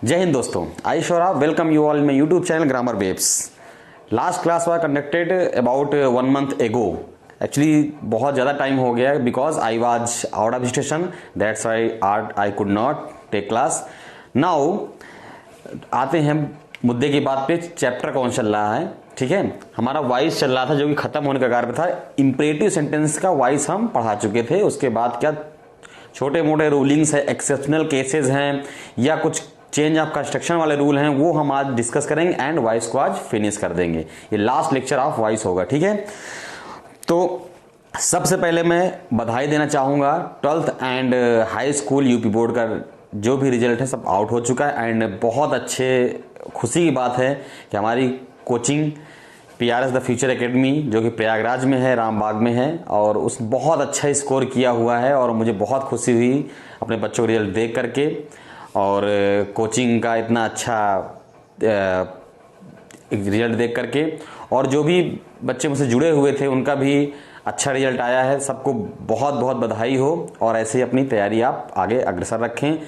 जय हिंद दोस्तों, I Shora welcome you all my YouTube channel Grammar Webs. Last class was conducted about 1 month ago. Actually बहुत ज़्यादा time हो गया because I was out of station, that's I could not take class. Now आते हैं मुद्दे की बात पे। चैप्टर कौन चल रहा है? ठीक है, हमारा वाइस चल रहा था जो कि खत्म होने का कार्य था। इंपरेटिव सेंटेंस का वाइस हम पढ़ा चुके थे। उसके बाद क्या छोटे मोटे रूलिंग्स है, एक्सेप्शनल केसेस हैं या कुछ चेंज ऑफ कंस्ट्रक्शन वाले रूल हैं, वो हम आज डिस्कस करेंगे एंड वॉइस को आज फिनिश कर देंगे। ये लास्ट लेक्चर ऑफ वॉइस होगा। ठीक है, तो सबसे पहले मैं बधाई देना चाहूंगा 12th and high school UP board का जो भी रिजल्ट है सब आउट हो चुका है। एंड बहुत अच्छे खुशी की बात है कि हमारी coaching PRS the future academy जो कि प्रयागराज में है, रामबाग में है, और उस बहुत अच्छा स्कोर किया हुआ है और मुझे बहुत खुशी हुई अपने बच्चों का रिजल्ट देख करके। और कोचिंग का इतना अच्छा रिजल्ट देख करके, और जो भी बच्चे मुझसे जुड़े हुए थे उनका भी अच्छा रिजल्ट आया है। सबको बहुत बहुत बधाई हो और ऐसे ही अपनी तैयारी आप आगे अग्रसर रखें।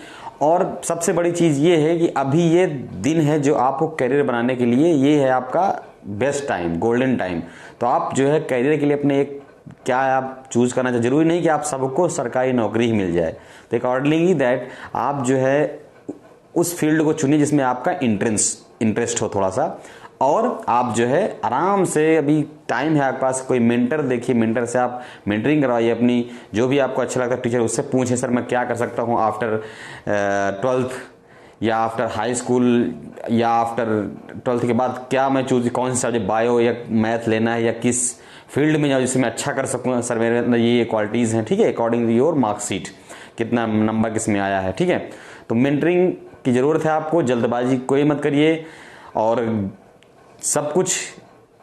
और सबसे बड़ी चीज़ ये है कि अभी ये दिन है जो आपको करियर बनाने के लिए, ये है आपका बेस्ट टाइम, गोल्डन टाइम। तो आप जो है करियर के लिए अपने एक क्या आप चूज़ करना चाहिए। जरूरी नहीं कि आप सबको सरकारी नौकरी ही मिल जाए, तो अकॉर्डिंगली दैट आप जो है उस फील्ड को चुनिए जिसमें आपका इंटरेस्ट हो थोड़ा सा, और आप जो है आराम से, अभी टाइम है आपके पास, कोई मेंटर देखिए, मेंटर से आप मेंटरिंग करवाइए अपनी। जो भी आपको अच्छा लगता है टीचर उससे पूछे, सर मैं क्या कर सकता हूँ आफ्टर 12th या आफ्टर हाई स्कूल या आफ्टर 12th के बाद क्या मैं चूज, कौन सी सब्जेक्ट, बायो या मैथ लेना है या किस फील्ड में जाऊँ जिससे मैं अच्छा कर सकूँ। सर मेरे अंदर ये क्वालिटीज़ हैं। ठीक है, अकॉर्डिंग टू योर मार्कशीट कितना नंबर किस में आया है। ठीक है, तो मेंटरिंग की ज़रूरत है आपको, जल्दबाजी कोई मत करिए। और सब कुछ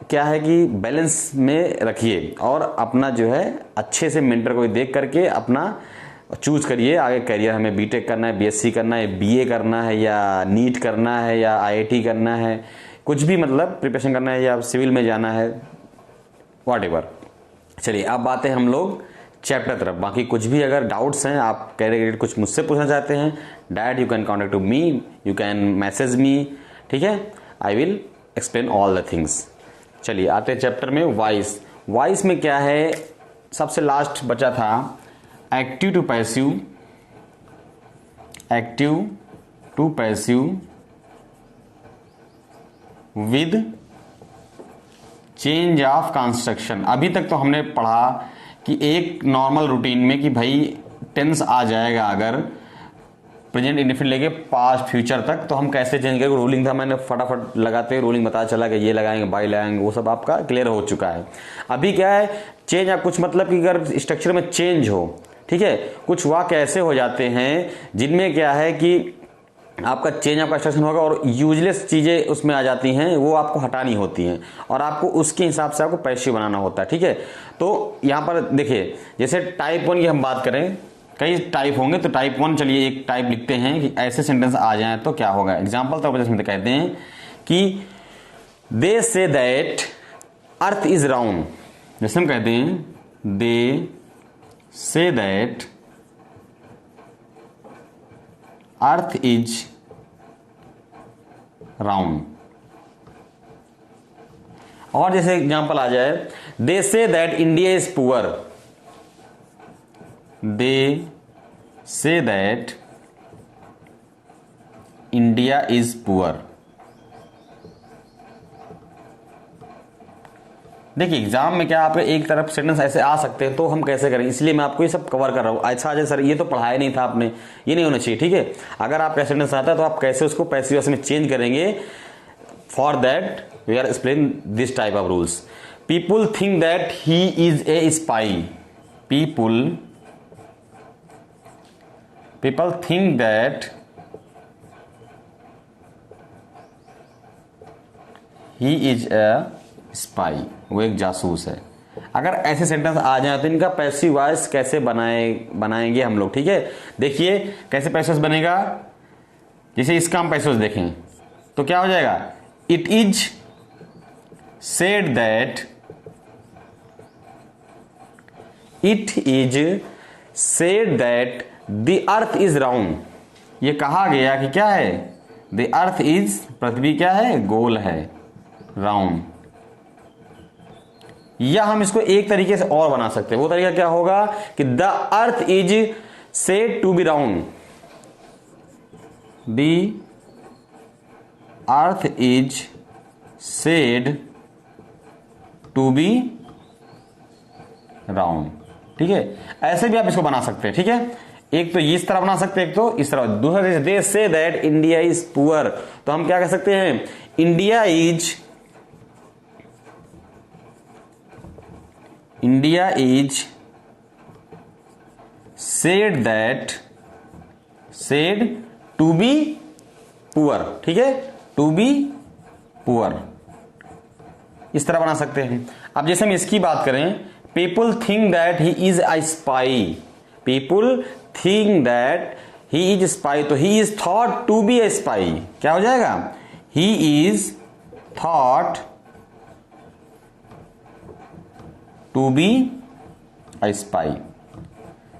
क्या है कि बैलेंस में रखिए और अपना जो है अच्छे से मेंटर को देख करके अपना चूज करिए आगे करियर। हमें बीटेक करना है, BSc करना है, BA करना है, या नीट करना है, या IIT करना है, कुछ भी मतलब प्रिपरेशन करना है, या सिविल में जाना है, व्हाटएवर। चलिए अब बात है हम लोग चैप्टर तरफ। बाकी कुछ भी अगर डाउट्स हैं, आप करियर कुछ मुझसे पूछना चाहते हैं, direct you can contact to me, you can message me. ठीक है, I will explain all the things. चलिए आते हैं चैप्टर में। वॉइस में क्या है, सबसे लास्ट बचा था active to passive with change of construction. अभी तक तो हमने पढ़ा कि एक नॉर्मल रूटीन में कि भाई टेंस आ जाएगा अगर प्रेजेंट इंडेफिनिट लेके पास्ट फ्यूचर तक, तो हम कैसे चेंज करेंगे। रूलिंग था, मैंने फटाफट लगाते रूलिंग बता चला कि ये लगाएंगे, बाई लगाएंगे, वो सब आपका क्लियर हो चुका है। अभी क्या है, चेंज आप कुछ मतलब कि अगर स्ट्रक्चर में चेंज हो, ठीक है, कुछ वाक्य ऐसे हो जाते हैं जिनमें क्या है कि आपका चेंज ऑफ कंस्ट्रक्शन होगा और यूजलेस चीजें उसमें आ जाती हैं, वो आपको हटानी होती हैं और आपको उसके हिसाब से आपको पैसिव बनाना होता है। ठीक है, तो यहां पर देखिए, जैसे टाइप 1 की हम बात करें, कई टाइप होंगे, तो टाइप 1 चलिए एक टाइप लिखते हैं कि ऐसे सेंटेंस आ जाए तो क्या होगा। एग्जाम्पल तो वजह कहते हैं कि दे say that earth is round. जैसे हम कहते हैं दे say that earth is round. और जैसे एग्जांपल आ जाए, they say that India is poor. They say that India is poor. देखिए एग्जाम में क्या आपके एक तरफ सेंटेंस ऐसे आ सकते हैं, तो हम कैसे करें, इसलिए मैं आपको ये सब कवर कर रहा हूं। अच्छा अजय सर ये तो पढ़ाया नहीं था आपने, ये नहीं होना चाहिए। ठीक है, अगर आपका सेंटेंस आता है तो आप कैसे उसको पैसिव में चेंज करेंगे, for that we are explain this type of rules. People think that he is a spy. People think that he is a spy, वो एक जासूस है। अगर ऐसे सेंटेंस आ जाए तो इनका पैसिव वॉइस कैसे बनाएंगे हम लोग। ठीक है, देखिए कैसे पैसिव बनेगा। जैसे इसका हम पैसिव देखें तो क्या हो जाएगा, it is said that, it is said that the earth is round. ये कहा गया कि क्या है, द अर्थ इज, पृथ्वी क्या है, गोल है, राउंड। या हम इसको एक तरीके से और बना सकते हैं, वो तरीका क्या होगा कि the earth is said to be round, the earth is said to be round. ठीक है, ऐसे भी आप इसको बना सकते हैं। ठीक है, एक तो इस तरह बना सकते हैं, एक तो इस तरह। दूसरा, दे say that India is poor, तो हम क्या कह सकते हैं, India is said to be poor. ठीक है, टू बी पुअर, इस तरह बना सकते हैं। अब जैसे हम इसकी बात करें, people think that he is a spy, people think that he is spy, तो he is thought to be a spy, क्या हो जाएगा, he is thought to be a spy.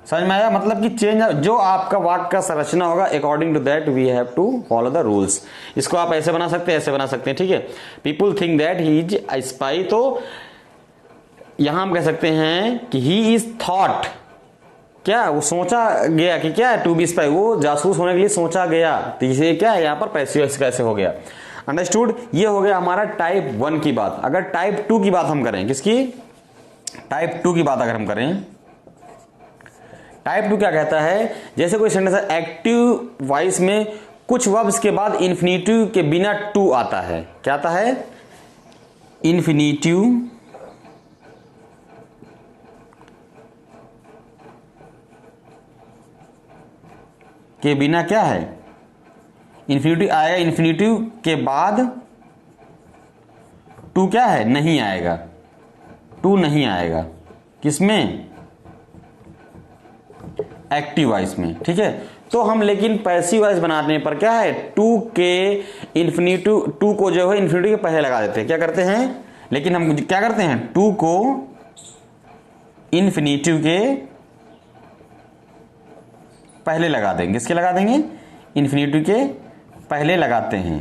समझ में आया, मतलब कि चेंज, जो आपका वाक्य का संरचना होगा according to that we have to follow the rules. इसको आप ऐसे बना सकते हैं, ऐसे बना सकते हैं। ठीक है, people think that he is a spy, तो यहां हम कह सकते हैं कि ही इज थॉट, क्या वो सोचा गया कि क्या है, टू बी स्पाई, वो जासूस होने के लिए सोचा गया, तो इसे क्या है, यहां पर पैसिव कैसे हो गया। अंडरस्टूड, ये हो गया हमारा टाइप 1 की बात। अगर टाइप 2 की बात हम करें, किसकी, टाइप 2 की बात अगर हम करें, टाइप 2 क्या कहता है, जैसे कोई सेंटेंस है, एक्टिव वॉइस में कुछ वर्ब्स के बाद इन्फिनिटिव के बिना टू आता है, क्या आता है, इन्फिनिटिव के बिना क्या है, इन्फिनिटिव आएगा, इन्फिनिटिव के बाद टू क्या है, नहीं आएगा, टू नहीं आएगा, किसमें, एक्टिव वॉइस में। ठीक है, तो हम लेकिन पैसिव वॉइस बनाने पर क्या है, टू के इन्फिनिटिव, टू को जो है इन्फिनिटिव के पहले लगा देते हैं, क्या करते हैं, लेकिन हम क्या करते हैं, टू को इन्फिनिटिव के पहले लगा देंगे, किसके लगा देंगे, इन्फिनिटिव के पहले लगाते हैं।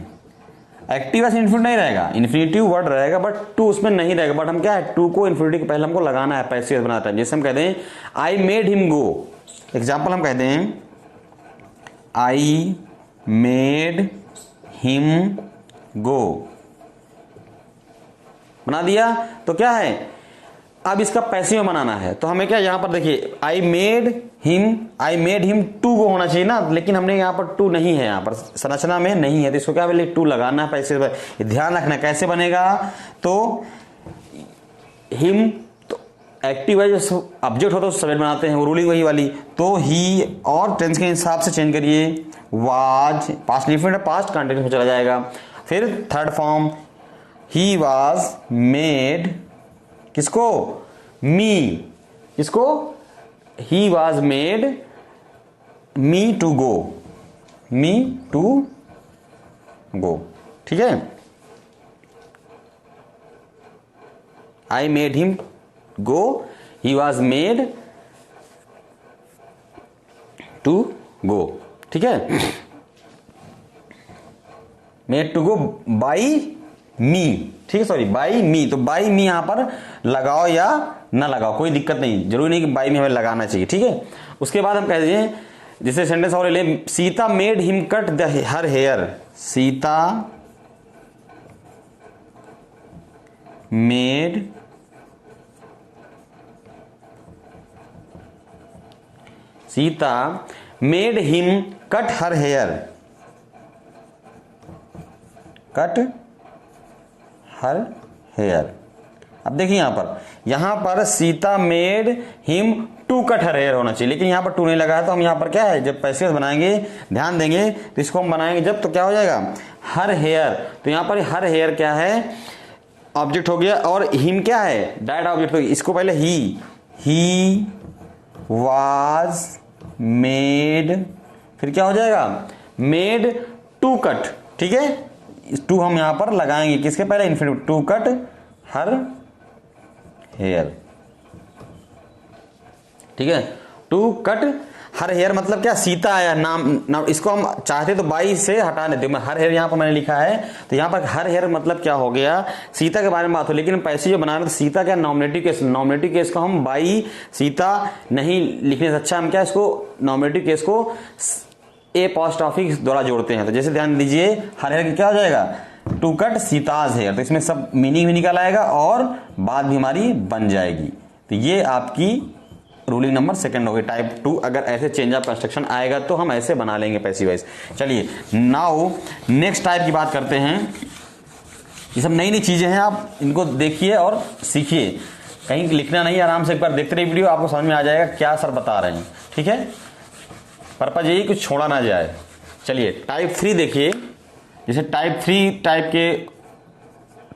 एक्टिव वॉइस इन्फिनिटिव नहीं रहेगा, इन्फिनिटिव वर्ड रहेगा बट टू उसमें नहीं रहेगा, बट हम क्या है, टू को इन्फिनिटिव के पहले हमको लगाना है, पैसिव बनाता है। जैसे हम कहते हैं आई मेड हिम गो, एग्जाम्पल हम कहते हैं आई मेड हिम गो, बना दिया, तो क्या है, अब इसका पैसिव बनाना है, तो हमें क्या, यहां पर देखिए I made him to go होना चाहिए ना, लेकिन हमने यहां पर टू नहीं है, यहां पर संरचना में नहीं है, तो इसको क्या बोले, टू लगाना है पैसिव। ध्यान रखना कैसे बनेगा, तो हिम एक्टिव है, जो ऑब्जेक्ट होता है उसको सब्जेक्ट बनाते हैं, वो रूलिंग वही वाली, तो ही, और टेंस के हिसाब से चेंज करिए, was, past indefinite past continuous में चला जाएगा। फिर third form, he was made, किसको, मी, किसको, he was made me to go, me to go. ठीक है, I made him go, he was made to go. ठीक है, made to go by me, ठीक है, सॉरी बाई मी, तो by मी यहां पर लगाओ या ना लगाओ कोई दिक्कत नहीं, जरूरी नहीं कि बाई में हमें लगाना चाहिए। ठीक है, उसके बाद हम कह दीजिए, जैसे सेंटेंस और ले, Sita made him cut the her hair, Sita made him cut her hair, cut her hair. अब देखिए यहां पर Sita made him to cut her hair होना चाहिए, लेकिन यहां पर टू नहीं लगा है, तो हम यहां पर क्या है, जब पैसिव बनाएंगे ध्यान देंगे, तो इसको हम बनाएंगे जब, तो क्या हो जाएगा, हर हेयर, तो यहां पर हर हेयर क्या है, ऑब्जेक्ट हो गया, और हिम क्या है, डायरेक्ट ऑब्जेक्ट हो गया। इसको पहले ही वाज मेड, फिर क्या हो जाएगा, मेड टू कट। ठीक है, टू हम यहां पर लगाएंगे किसके पहले, infinitive, to cut her hair. ठीक है, टू कट हर हेयर मतलब क्या, सीता आया नाम, इसको हम चाहते तो बाई से हटा देते। मैं हर हेयर यहाँ पर मैंने लिखा है, तो यहाँ पर हर हेयर मतलब क्या हो गया, सीता के बारे में बात हो। लेकिन पैसे जो बना रहे तो सीता क्या, नॉमिनेटिव केस, नॉमिनेटिव केस को हम बाई सीता नहीं लिखने से अच्छा हम क्या इसको नॉमिनेटिव केस को ए पोस्ट ऑफिस द्वारा जोड़ते हैं। तो जैसे ध्यान दीजिए, हर हेयर क्या हो जाएगा, टू कट सीताज हेयर, तो इसमें सब मीनिंग भी निकल आएगा और बात भी हमारी बन जाएगी। तो ये आपकी रूलिंग नंबर सेकंड होगी, टाइप 2। अगर ऐसे चेंज ऑफ कंस्ट्रक्शन आएगा तो हम ऐसे बना लेंगे पैसिव वॉइस। चलिए नाउ नेक्स्ट टाइप की बात करते हैं। ये सब नई नई चीजें हैं, आप इनको देखिए और सीखिए, कहीं लिखना नहीं, आराम से एक बार देखते रहिए वीडियो, आपको समझ में आ जाएगा क्या सर बता रहे हैं। ठीक है, पर्पज यही कुछ छोड़ा ना जाए। चलिए टाइप 3 देखिए। जैसे टाइप 3 टाइप के,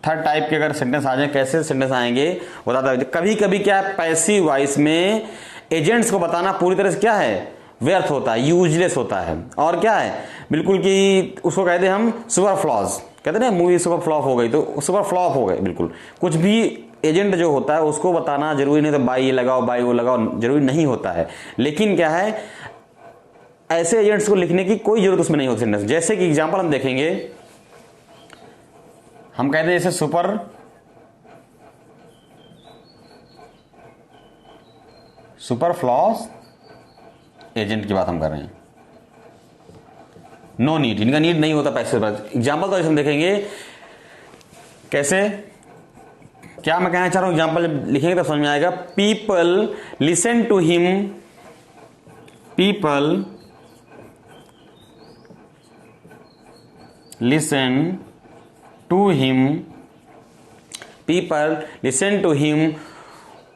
थर्ड टाइप के अगर सेंटेंस आ जाए, कैसे सेंटेंस आएंगे बताता है। कभी कभी क्या है, पैसिव वॉइस में एजेंट्स को बताना पूरी तरह से क्या है, व्यर्थ होता है, यूजलेस होता है, और क्या है बिल्कुल कि उसको कहते हैं हम सुपर फ्लॉज, कहते हैं ना मूवी सुपर फ्लॉप हो गई तो सुपर फ्लॉप हो गए। बिल्कुल कुछ भी एजेंट जो होता है उसको बताना जरूरी नहीं, तो बाई ये लगाओ बाई वो लगाओ, जरूरी नहीं होता है। लेकिन क्या है, ऐसे एजेंट्स को लिखने की कोई जरूरत उसमें नहीं होती। जैसे कि एग्जांपल हम देखेंगे, हम कहते हैं जैसे सुपर फ्लॉस एजेंट की बात हम कर रहे हैं, नो नीड, इनका नीड नहीं होता पैसे पर। एग्जांपल तो हम देखेंगे कैसे, क्या मैं कहना चाह रहा हूं, एग्जांपल लिखेंगे तो समझ में आएगा। People listen to him, people listen to him, people listen to him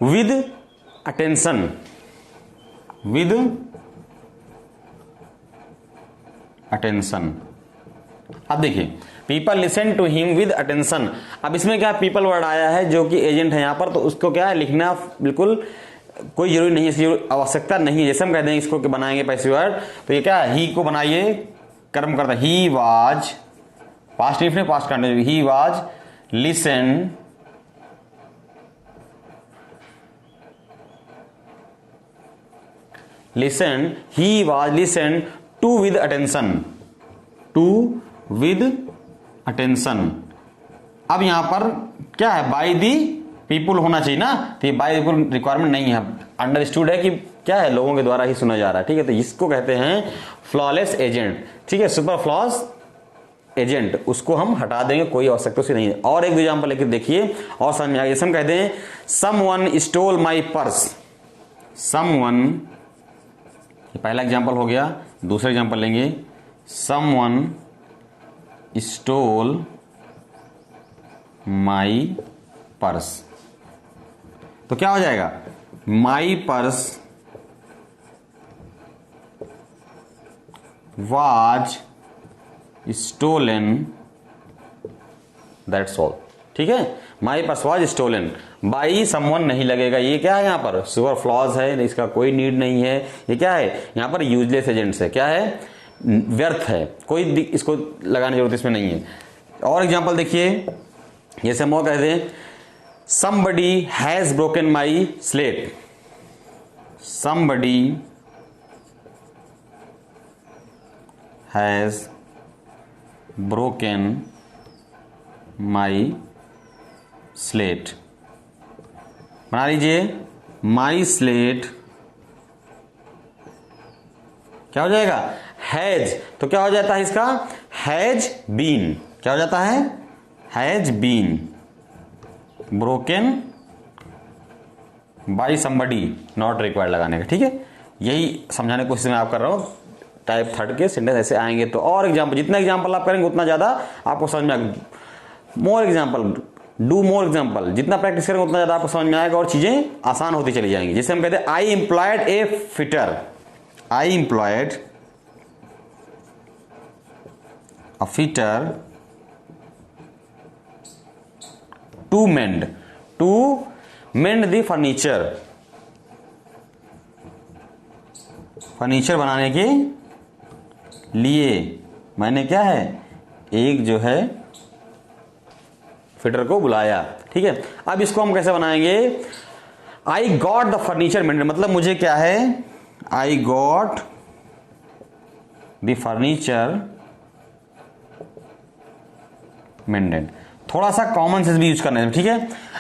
with attention, with attention. अब देखिए people listen to him with attention, अब इसमें क्या पीपल वर्ड आया है जो कि एजेंट है यहां पर, तो उसको क्या है लिखना बिल्कुल कोई जरूरी नहीं है, इसकी आवश्यकता नहीं है। जैसे हम कहते हैं इसको कि बनाएंगे पैसिव वर्ड, तो ये क्या है, ही को बनाइए, कर्म करता है, ही वाज, पास्ट इफ ने past continue, he was listen listen, he was listen to with attention, to with attention. अब यहां पर क्या है, बाय दी पीपुल होना चाहिए ना, तो ये बाय पीपुल रिक्वायरमेंट नहीं है, अंडरस्टूड है कि क्या है लोगों के द्वारा ही सुना जा रहा है। ठीक है, तो इसको कहते हैं फ्लॉलेस एजेंट। ठीक है, सुपर फ्लॉस एजेंट, उसको हम हटा देंगे, कोई आवश्यकता उसे नहीं है। और एक एग्जांपल लेकर देखिए और समझ में आ गया। जैसे हम कहते हैं someone stole my purse, someone, पहला एग्जांपल हो गया। दूसरा एग्जांपल लेंगे, समवन स्टोल माई पर्स, तो क्या हो जाएगा, my purse was stolen, that's all. ठीक है, my purse was stolen by someone नहीं लगेगा, ये क्या है यहाँ पर सुपर फ्लॉज है, इसका कोई नीड नहीं है। ये क्या है यहाँ पर यूजलेस एजेंट्स है, क्या है व्यर्थ है, कोई इसको लगाने की जरूरत इसमें नहीं है। और एग्जांपल देखिए, जैसे हम कहते हैं somebody has broken my slate, somebody has broken my slate, बना लीजिए my slate क्या हो जाएगा, हैज, तो क्या हो जाता है इसका, हैज बीन, क्या हो जाता है, has been broken by somebody, not required लगाने का। ठीक है, यही समझाने की कोशिश मैं आप कर रहा हूं। टाइप 3 के सेंटेंस ऐसे आएंगे। तो और एग्जांपल, जितना एग्जांपल आप करेंगे उतना ज्यादा आपको समझ में आएगा। More example, do more example, जितना प्रैक्टिस करेंगे उतना ज्यादा आपको समझ में आएगा और चीजें आसान होती चली जाएंगी। जैसे हम कहते हैं I employed a fitter, I employed a fitter to mend the furniture, furniture बनाने के लिए मैंने क्या है, एक जो है फिटर को बुलाया। ठीक है, अब इसको हम कैसे बनाएंगे, आई गॉट द फर्नीचर मेंडेड, मतलब मुझे क्या है, आई गॉट द फर्नीचर मेंटेड। थोड़ा सा कॉमन सेंस भी यूज करना है, ठीक है।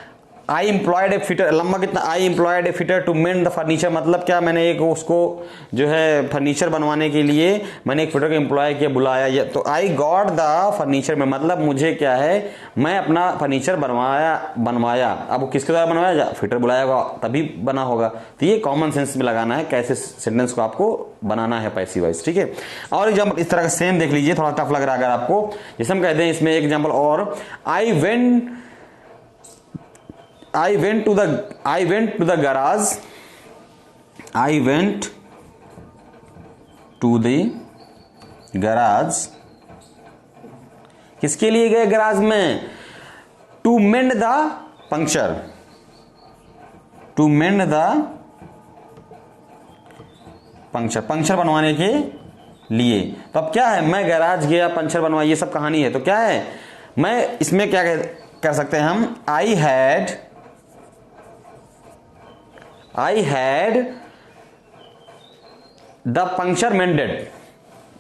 आई एम्प्लॉयड ए फिटर, लंबा कितना, I employed a fitter to mend the furniture, मतलब क्या, मैंने एक उसको जो है फर्नीचर बनवाने के लिए मैंने एक फिटर को एम्प्लॉय किया, बुलाया। तो आई गॉट द फर्नीचर में मतलब मुझे क्या है, मैं अपना फर्नीचर बनवाया। अब वो किसके द्वारा बनवाया, फिटर बुलाया होगा तभी बना होगा। तो ये कॉमन सेंस में लगाना है, कैसे सेंटेंस को आपको बनाना है पैसिव वॉइस, ठीक है। और एग्जाम्पल इस तरह का सेम देख लीजिए, थोड़ा टफ लग रहा है अगर आपको। जैसे हम कहते हैं इसमें एक एग्जाम्पल और, आई went to the garage. I went to the garage. किसके लिए गए गराज में, to mend the puncture, to mend the puncture बनवाने के लिए। तो अब क्या है, मैं गैराज गया पंक्चर बनवा, ये सब कहानी है। तो क्या है, मैं इसमें क्या कर सकते हैं हम, आई had the puncture mended.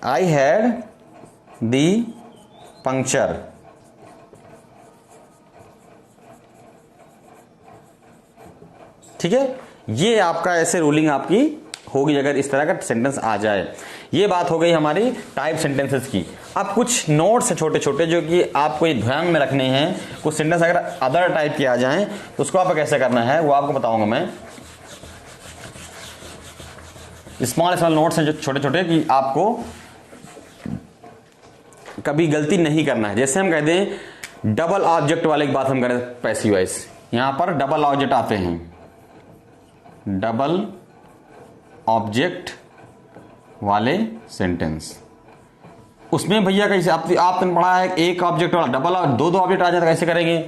I had the puncture. ठीक है, ये आपका ऐसे रूलिंग आपकी होगी अगर इस तरह का सेंटेंस आ जाए। ये बात हो गई हमारी टाइप सेंटेंसेस की। अब कुछ नोट्स हैं छोटे छोटे जो कि आपको ये ध्यान में रखने हैं। कुछ सेंटेंस अगर अदर टाइप के आ जाएं तो उसको आपको कैसे करना है वो आपको बताऊंगा मैं। स्मॉल नोट्स हैं जो छोटे छोटे कि आपको कभी गलती नहीं करना है। जैसे हम कहते हैं डबल ऑब्जेक्ट वाले की बात हम करें पैसिव वॉइस, यहां पर डबल ऑब्जेक्ट आते हैं, डबल ऑब्जेक्ट वाले सेंटेंस। उसमें भैया कैसे आपने पढ़ा है एक ऑब्जेक्ट वाला, डबल दो ऑब्जेक्ट आ जाए तो कैसे करेंगे,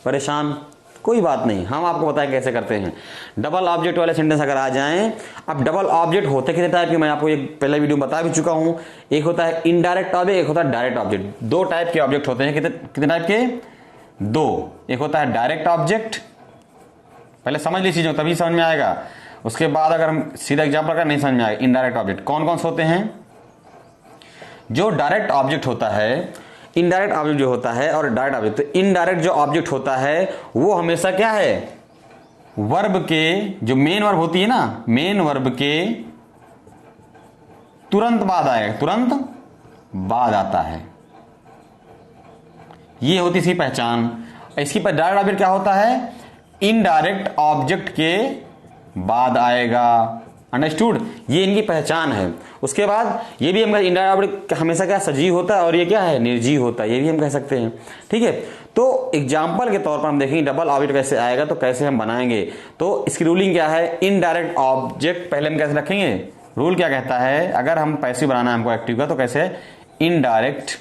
परेशान, कोई बात नहीं, हम आपको बताएं कैसे करते हैं। डबल ऑब्जेक्ट वाले सेंटेंस अगर आ जाएं, अब डबल ऑब्जेक्ट होते कितने टाइप के मैं आपको एक पहले वीडियो में बता भी चुका हूं। एक होता है इनडायरेक्ट ऑब्जेक्ट, एक होता है डायरेक्ट ऑब्जेक्ट। दो टाइप के ऑब्जेक्ट होते हैं, कितने टाइप के, दो। एक होता है डायरेक्ट ऑब्जेक्ट, पहले समझ ली चीजों तभी समझ में आएगा, उसके बाद अगर हम सीधा एग्जाम्पल का नहीं समझ में आएगा। इनडायरेक्ट ऑब्जेक्ट कौन कौन से होते हैं, जो डायरेक्ट ऑब्जेक्ट होता है, इनडायरेक्ट ऑब्जेक्ट जो होता है और डायरेक्ट ऑब्जेक्ट। तो इनडायरेक्ट जो ऑब्जेक्ट होता है वो हमेशा क्या है, वर्ब के, जो मेन वर्ब होती है ना, मेन वर्ब के तुरंत बाद आएगा, तुरंत बाद आता है, ये होती इसकी पहचान। इसकी डायरेक्ट ऑब्जेक्ट क्या होता है, इनडायरेक्ट ऑब्जेक्ट के बाद आएगा, अंडरस्टूड, ये इनकी पहचान है। उसके बाद ये भी हम इंडायरेक्ट ऑब्जेक्ट हमेशा क्या सजीव होता है और ये क्या है निर्जीव होता है, ये भी हम कह सकते हैं, ठीक है। तो एग्जाम्पल के तौर पर हम देखेंगे डबल ऑब्जेक्ट कैसे आएगा तो कैसे हम बनाएंगे। तो इसकी रूलिंग क्या है, इनडायरेक्ट ऑब्जेक्ट पहले हम कैसे रखेंगे, रूल क्या कहता है, अगर हम पैसिव बनाना है हमको एक्टिव का तो कैसे, indirect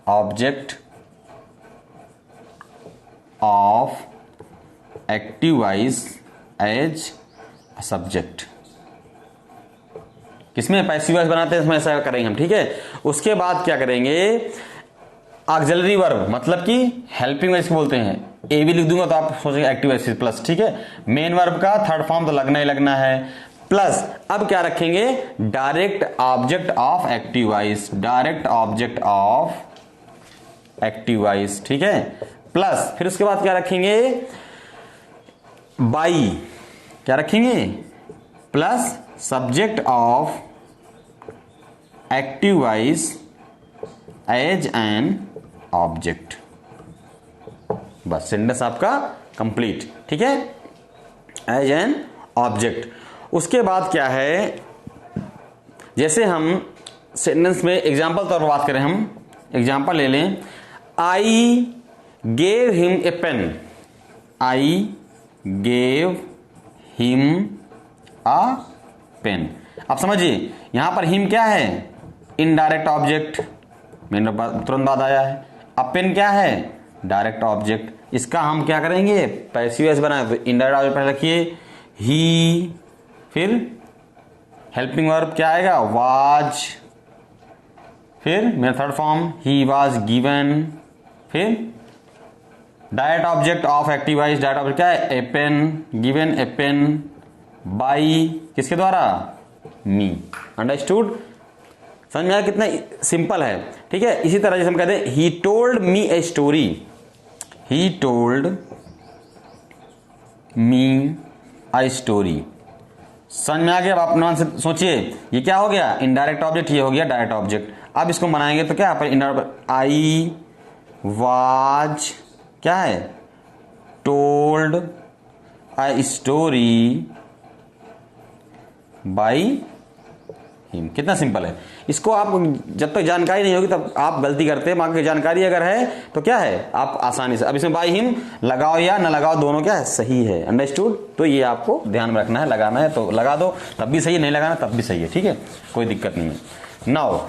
object of active voice as subject. किसमें पैसिव वॉइस बनाते हैं इसमें ऐसा करेंगे हम, ठीक है। उसके बाद क्या करेंगे, ऑक्सिलरी वर्ब मतलब कि हेल्पिंग वॉइस बोलते हैं, ए भी लिख दूंगा तो आप सोचेंगे एक्टिव वॉइस प्लस, ठीक है। मेन वर्ब का थर्ड फॉर्म तो लगना ही लगना है, प्लस अब क्या रखेंगे, direct object of active voice, direct object of active voice, ठीक है। प्लस फिर उसके बाद क्या रखेंगे, बाई, क्या रखेंगे, plus subject of active voice as an object. बस सेंटेंस आपका कंप्लीट, ठीक है, एज एन ऑब्जेक्ट। उसके बाद क्या है, जैसे हम सेंटेंस में एग्जाम्पल तौर पर बात करें, हम एग्जाम्पल ले लें, I gave him a pen, I gave him a pen. आप समझिए यहां पर हिम क्या है, इनडायरेक्ट ऑब्जेक्ट, मैंने तुरंत बाद आया है। अब पेन क्या है, डायरेक्ट ऑब्जेक्ट। इसका हम क्या करेंगे, पैसिव वॉइस बनाए तो इनडायरेक्ट ऑब्जेक्ट पहले रखिए, ही, फिर हेल्पिंग वर्ब क्या आएगा, वाज, फिर मेरा third form he was given, फिर direct object of active voice, direct object क्या है, a pen, given a pen by किसके द्वारा, मी। अंडरस्टूड, समझ में आया कितना सिंपल है। ठीक है, इसी तरह जैसे हम कहते हैं he told me a story, he told me a story. समझ में आ गया। अब आप नाम से सोचिए, ये क्या हो गया, इनडायरेक्ट ऑब्जेक्ट, ये हो गया डायरेक्ट ऑब्जेक्ट। अब इसको बनाएंगे तो क्या इनडायरेक्ट, आई वाज क्या है, told a story by him. कितना सिंपल है। इसको आप जब तक जानकारी नहीं होगी तब आप गलती करते हैं, बाकी जानकारी अगर है तो क्या है आप आसानी से, अब इसमें बाई हिम लगाओ या ना लगाओ दोनों क्या है, सही है। अंडरस्टूड, तो ये आपको ध्यान में रखना है, लगाना है तो लगा दो तब भी सही है, नहीं लगाना तब भी सही है। ठीक है, कोई दिक्कत नहीं है। नाउ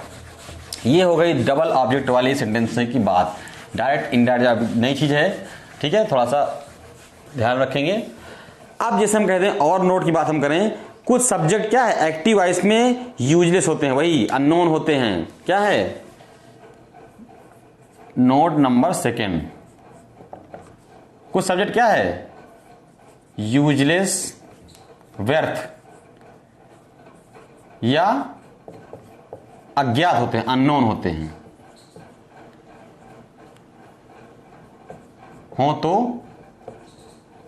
ये हो गई डबल ऑब्जेक्ट वाली सेंटेंस की बात। डायरेक्ट इनडायरेक्ट नई चीज है। ठीक है, थोड़ा सा ध्यान रखेंगे। अब जैसे हम कहते हैं और नोट की बात हम करें, कुछ सब्जेक्ट क्या है एक्टिव वॉइस में यूजलेस होते हैं, वही अननोन होते हैं। क्या है, नोट नंबर सेकेंड, कुछ सब्जेक्ट क्या है यूजलेस, व्यर्थ या अज्ञात होते हैं, अननोन होते हैं। हो तो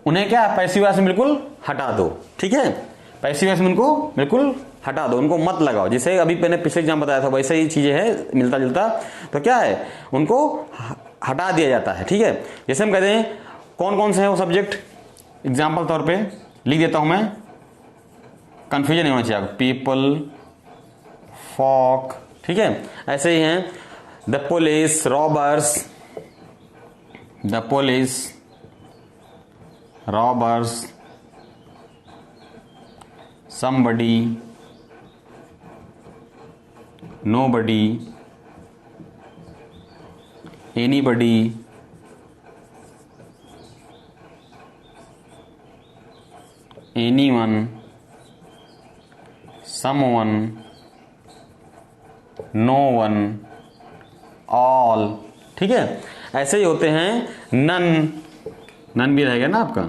उन्हें क्या पैसिव वॉइस में बिल्कुल हटा दो। ठीक है, पैसिव वॉइस में उनको बिल्कुल हटा दो, उनको मत लगाओ। जैसे अभी मैंने पिछले एग्जाम बताया था वैसे ही चीजें है, मिलता जुलता। तो क्या है, उनको हटा दिया जाता है। ठीक है, जैसे हम कहते हैं कौन कौन से हैं वो सब्जेक्ट, एग्जाम्पल तौर पे लिख देता हूं मैं, कंफ्यूजन नहीं होना चाहिए। पीपल, फॉक, ठीक है, ऐसे ही हैं the police, robbers, the police, robbers, somebody, nobody, anybody, anyone, someone, no one, all। ठीक है, ऐसे ही होते हैं। नन, नन भी रहेगा ना आपका,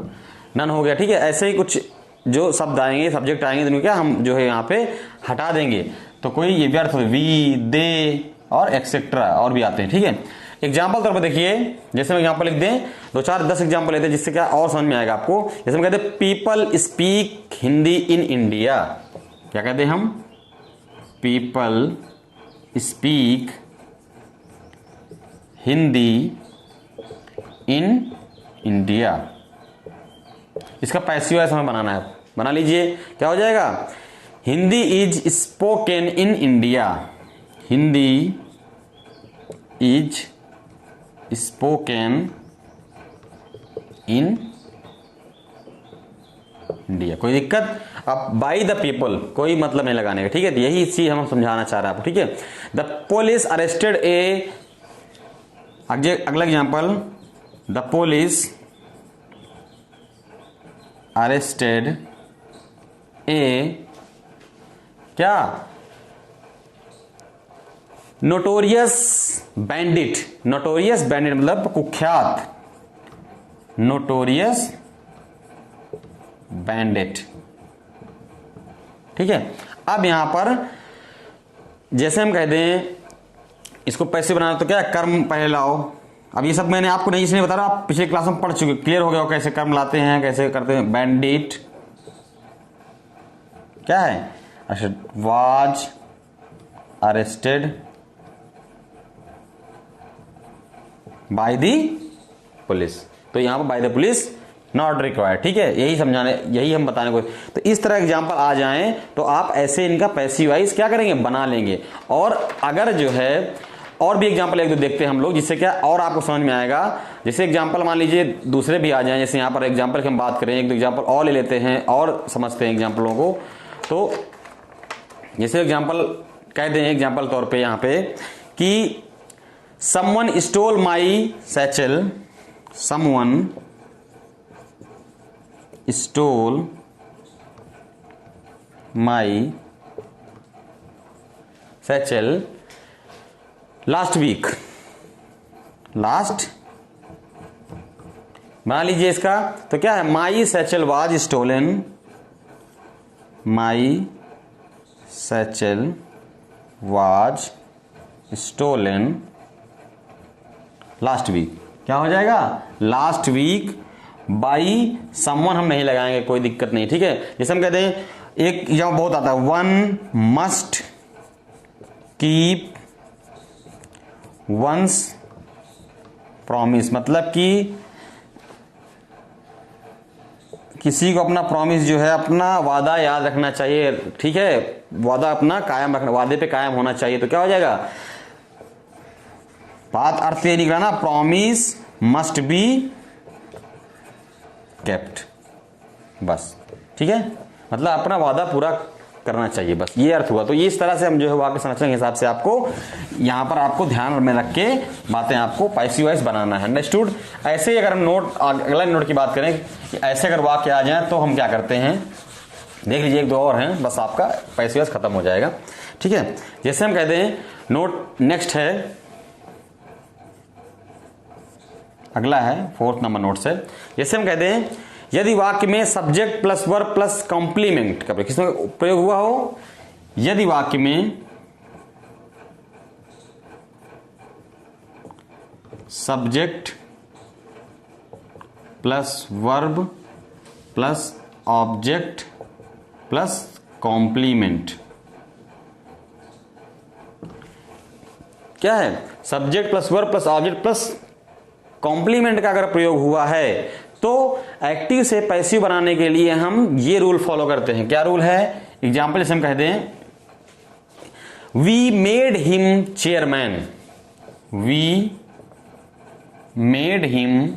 नन हो गया। ठीक है, ऐसे ही कुछ जो शब्द आएंगे, सब्जेक्ट आएंगे, जिनको क्या हम जो है यहाँ पे हटा देंगे। तो कोई ये व्यर्थ, वी, दे और एक्सेट्रा और भी आते हैं। ठीक है, एग्जाम्पल तौर पर देखिए, जैसे हम एग्जाम्पल लिख दें, 2 4 10 एग्जाम्पल लेते हैं जिससे क्या और समझ में आएगा आपको। जैसे हम कहते हैं people speak Hindi in India. क्या कहते हैं हम, people speak Hindi in India. इसका पैसिव वॉइस हमें बनाना है, बना लीजिए। क्या हो जाएगा, Hindi is spoken in India, Hindi is spoken in India. कोई दिक्कत। अब बाई द पीपल कोई मतलब नहीं लगाने का। ठीक है, यही चीज हम समझाना चाह रहे हैं आपको। ठीक है, द पुलिस अरेस्टेड ए, अगला एग्जांपल, द पुलिस अरेस्टेड ए क्या, नोटोरियस बैंडिट। नोटोरियस बैंडिट मतलब कुख्यात, नोटोरियस बैंडिट। ठीक है, अब यहां पर जैसे हम कहते हैं इसको पैसे बनाना, तो क्या कर्म पहले लाओ। अब ये सब मैंने आपको नहीं इसलिए बता रहा, आप पिछले क्लास में पढ़ चुके, क्लियर हो गया हो कैसे कर्म लाते हैं, कैसे करते हैं। बैंडिट क्या है, अच्छा, was arrested by the police. तो यहां पर by the police not required. ठीक है, यही समझाने, यही हम बताने को। तो इस तरह एग्जाम्पल आ जाएं तो आप ऐसे इनका पैसिव वॉइस क्या करेंगे, बना लेंगे। और अगर जो है और भी एग्जाम्पल एक दो देखते हैं हम लोग, जिससे क्या और आपको समझ में आएगा। जैसे एग्जाम्पल मान लीजिए दूसरे भी आ जाएं, जैसे यहाँ पर एग्जाम्पल की हम बात करें, एक दो एग्जाम्पल और ले लेते हैं और समझते हैं एग्जाम्पलों को। तो जैसे एग्जाम्पल कह दें, एग्जाम्पल तौर पे यहाँ पे कि someone stole my satchel, someone stole my satchel last week. Last बना लीजिए इसका। तो क्या है, my satchel was stolen my satchel was stolen last week. क्या हो जाएगा? लास्ट वीक बाई समवन हम नहीं लगाएंगे, कोई दिक्कत नहीं, ठीक है। जैसे हम कहते हैं, एक यहाँ बहुत आता है, one must keep once promise, मतलब कि किसी को अपना प्रॉमिस जो है, अपना वादा याद रखना चाहिए, ठीक है, वादा अपना कायम रखना, वादे पे कायम होना चाहिए। तो क्या हो जाएगा? बात अर्थ ये निकला ना, प्रॉमिस मस्ट बी केप्ट, बस, ठीक है, मतलब अपना वादा पूरा करना चाहिए, बस ये अर्थ हुआ। तो ये इस तरह से हम जो है वाक्य संरचना के हिसाब से आपको यहां पर आपको ध्यान में रख के बातें आपको पैसिव वॉइस बनाना है। अंडरस्टूड? ऐसे ही अगर हम नोट, अगला नोट की बात करें कि ऐसे अगर वाक्य आ जाए तो हम क्या करते हैं, देख लीजिए, एक दो और हैं, बस आपका पैसिव वॉइस खत्म हो जाएगा, ठीक है। जैसे हम कहते हैं, नोट नेक्स्ट है, अगला है 4th नंबर नोट से। जैसे हम कहते हैं, यदि वाक्य में subject plus verb plus complement का किसमें प्रयोग हुआ हो, यदि वाक्य में subject plus verb plus object plus complement, क्या है? Subject plus verb plus object plus complement का अगर प्रयोग हुआ है तो एक्टिव से पैसिव बनाने के लिए हम ये रूल फॉलो करते हैं। क्या रूल है? एग्जाम्पल जैसे हम कहते हैं, we made him chairman, we made him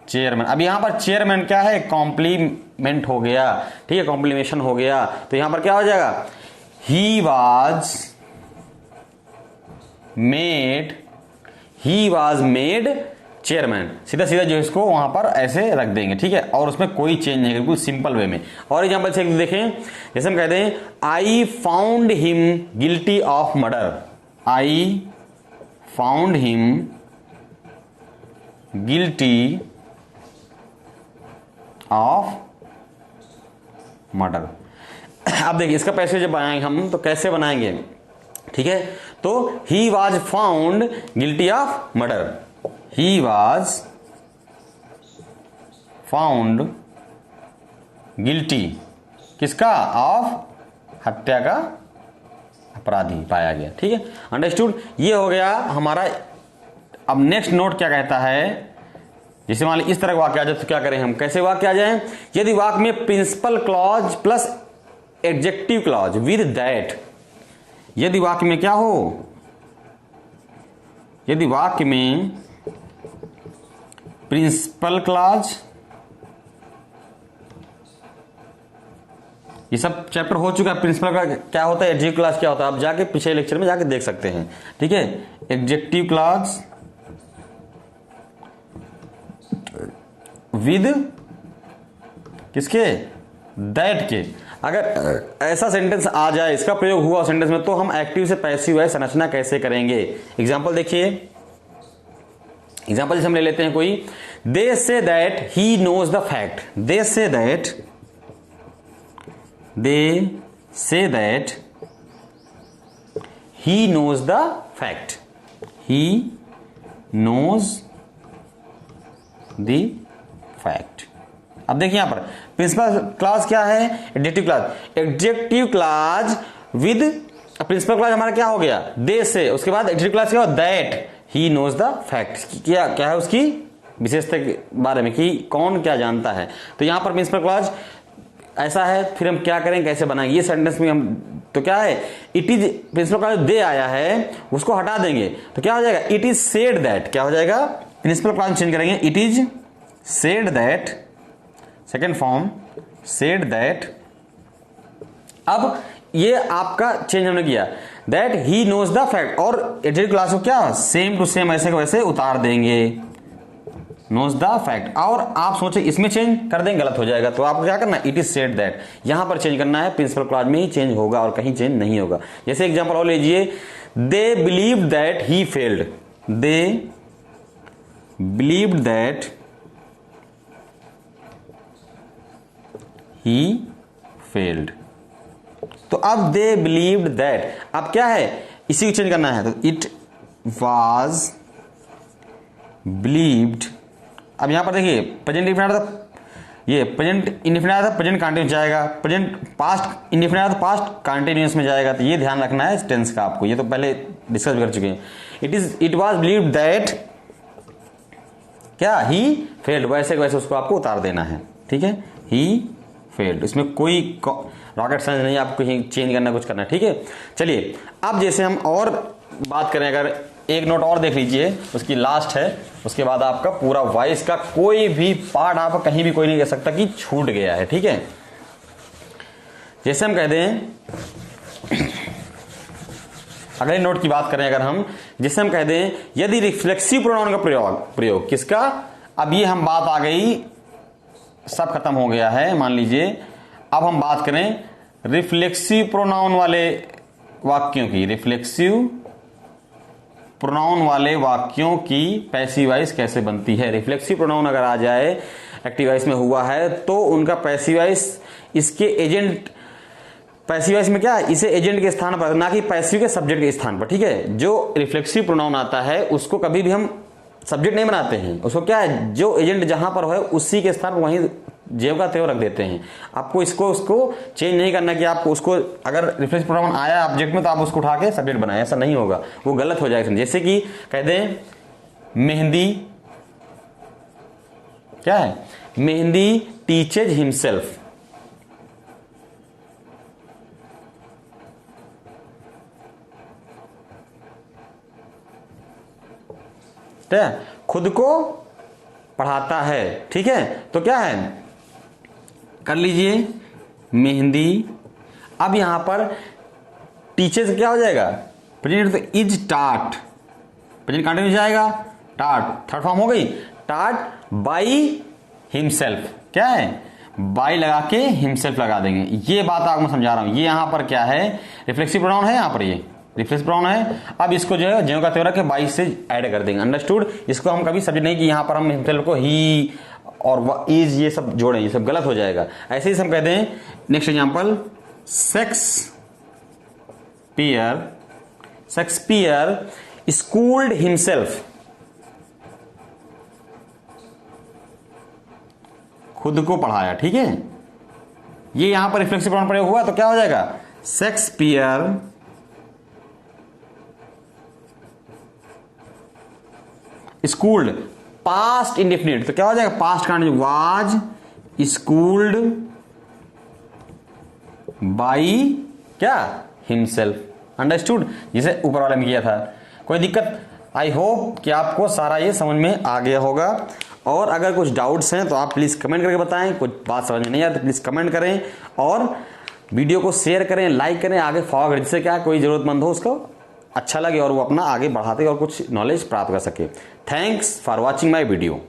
chairman. अब यहां पर चेयरमैन क्या है? कॉम्प्लीमेंट हो गया, ठीक है, कॉम्प्लीमेशन हो गया। तो यहां पर क्या हो जाएगा? ही वाज मेड चेयरमैन, सीधा सीधा जो इसको वहां पर ऐसे रख देंगे, ठीक है, और उसमें कोई चेंज नहीं, बिल्कुल सिंपल वे में। और एग्जांपल से देखें, जैसे हम कहते हैं, I found him guilty of murder, I found him guilty of murder. अब देखिए, इसका पैसे जब बनाएंगे हम तो कैसे बनाएंगे, ठीक है। तो he was found guilty of murder, he was found guilty किसका? ऑफ हत्या का अपराधी पाया गया, ठीक है, अंडरस्टूड। ये हो गया हमारा। अब नेक्स्ट नोट क्या कहता है, जैसे मान ली इस तरह वाक्य आ जाए तो क्या करें हम, कैसे वाक्य आ जाए? यदि वाक्य में principal clause plus adjective clause with that, यदि वाक्य में क्या हो, यदि वाक्य में प्रिंसिपल क्लॉज, ये सब चैप्टर हो चुका है, प्रिंसिपल क्लॉज क्या होता है, एडजेक्टिव क्लॉज क्या होता है, आप जाके पिछले लेक्चर में जाके देख सकते हैं, ठीक है। एडजेक्टिव क्लॉज विद किसके? दैट के। अगर ऐसा सेंटेंस आ जाए, इसका प्रयोग हुआ सेंटेंस में, तो हम एक्टिव से पैसिव संरचना कैसे करेंगे? एग्जाम्पल देखिए, एग्जाम्पल जैसे हम ले लेते हैं कोई, they say that he knows the fact, they say that he knows the fact, he knows the fact. अब देखिए यहां पर प्रिंसिपल क्लॉज क्या है? Adjective clause. Adjective clause with principal clause हमारा क्या हो गया? दे से, उसके बाद एडजेक्टिव क्लॉज क्या हो? That he knows the fact, क्या क्या है उसकी विशेषता के बारे में, कि कौन क्या जानता है। तो यहां पर प्रिंसिपल क्लॉज ऐसा है, फिर हम क्या करें, कैसे बनाएंगे ये सेंटेंस में हम, तो क्या है, इट इज, प्रिंसिपल क्लॉज दे आया है उसको हटा देंगे तो क्या हो जाएगा? इट इज सेड दैट, क्या हो जाएगा? प्रिंसिपल क्लॉज चेंज करेंगे, it is said that, second form said that. अब ये आपका चेंज हमने किया, that he knows the fact, और एडजेक्टिव क्लॉज को क्या सेम टू सेम ऐसे को वैसे उतार देंगे, नोज द फैक्ट। और आप सोचे इसमें चेंज कर देंगे, गलत हो जाएगा, तो आपको क्या करना है? इट इज सेड दैट, यहां पर चेंज करना है, प्रिंसिपल क्लॉज में ही चेंज होगा और कहीं चेंज नहीं होगा। जैसे एग्जांपल और लीजिए, they believe that he failed, they believe that he failed. तो अब दे बिलीव्ड दैट, अब क्या है, इसी को चेंज करना है, तो इट वाज बिलीव्ड। अब यहां पर देखिए प्रेजेंट इंडेफिनिट था, ये प्रेजेंट इंडेफिनिट था, प्रेजेंट कंटिन्यूस जाएगा, प्रेजेंट पास्ट इंडेफिनिट था, पास्ट कंटिन्यूस में जाएगा। तो ये ध्यान रखना है इस टेंस का आपको, ये तो पहले डिस्कस कर चुके हैं। इट वाज बिलीव्ड दैट क्या, ही फेल्ड, वैसे वैसे उसको आपको उतार देना है, ठीक है, ही फेल्ड। इसमें कोई रॉकेट साइंस नहीं, आपको कहीं चेंज करना, कुछ करना है, ठीक है। चलिए अब जैसे हम और बात करें, अगर एक नोट और देख लीजिए, उसकी लास्ट है, उसके बाद आपका पूरा वॉइस का कोई भी पार्ट आप कहीं भी कोई नहीं कह सकता कि छूट गया है, ठीक है। जैसे हम कह दें, अगले नोट की बात करें अगर हम, जैसे हम कह दें यदि रिफ्लेक्सिव प्रोनाउन का प्रयोग किसका, अब ये हम बात आ गई, सब खत्म हो गया है मान लीजिए। अब हम बात करें रिफ्लेक्सिव प्रोनाउन वाले वाक्यों की, रिफ्लेक्सिव प्रोनाउन वाले वाक्यों की पैसिव वॉइस कैसे बनती है। रिफ्लेक्सिव प्रोनाउन अगर आ जाए एक्टिव वॉइस में हुआ है तो उनका पैसिव वॉइस इसके एजेंट, पैसिव वॉइस में क्या, इसे एजेंट के स्थान पर, ना कि पैसिव के सब्जेक्ट के स्थान पर, ठीक है। जो रिफ्लेक्सिव प्रोनाउन आता है उसको कभी भी हम सब्जेक्ट नहीं बनाते हैं, उसको क्या है, जो एजेंट जहां पर है उसी के स्थान पर वहीं जेव का तेव रख देते हैं। आपको इसको उसको चेंज नहीं करना कि आपको उसको, अगर रिफ्लेक्सिव प्रोनाउन आया ऑब्जेक्ट में तो आप उसको उठा के सब्जेक्ट बनाए, ऐसा नहीं होगा, वो गलत हो जाएगा। जैसे कि कह दें मेहंदी, क्या है, मेहंदी टीचेज हिमसेल्फ, खुद को पढ़ाता है, ठीक है। तो क्या है, कर लीजिए मेहंदी। अब यहां पर टीचर्स क्या हो जाएगा, प्रेजेंट, तो इज टाट, प्रेजेंट कंटिन्यूस जाएगा, टाट थर्ड फॉर्म हो गई, टाट बाई हिमसेल्फ, क्या है, बाई लगा के हिमसेल्फ लगा देंगे। ये बात आपको मैं समझा रहा हूं, ये यहां पर क्या है, रिफ्लेक्सिव प्रोनाउन है, यहां पर ये रिफ्लेक्सिव प्रोनाउन है। अब इसको जो है ज्यों का त्यों रख के बाई से ऐड कर देंगे, अंडरस्टूड। इसको हम कभी सब्जेक्ट नहीं कि यहां पर हम हिमसेल्फ को ही और इज ये सब जोड़ें, ये सब गलत हो जाएगा। ऐसे ही हम कहते हैं, next example, Shakespeare schooled himself, खुद को पढ़ाया, ठीक है। ये यहां पर रिफ्लेक्सिव प्रोनाउन प्रयोग हुआ तो क्या हो जाएगा, शेक्सपियर स्कूल्ड, पास्ट इंडेफिनिट, तो क्या हो जाएगा, पास्ट का वाज स्कूल्ड बाई क्या, हिमसेल्फ, अंडरस्टूड, जिसे ऊपर वाले में किया था। कोई दिक्कत, आई होप कि आपको सारा ये समझ में आ गया होगा। और अगर कुछ डाउट्स हैं तो आप प्लीज कमेंट करके बताएं, कुछ बात समझ में नहीं आती तो प्लीज कमेंट करें, और वीडियो को शेयर करें, लाइक करें, आगे फॉरवर्ड, जिससे क्या कोई जरूरतमंद हो उसको अच्छा लगे और वो अपना आगे बढ़ाते और कुछ नॉलेज प्राप्त कर सके। Thanks for watching my video.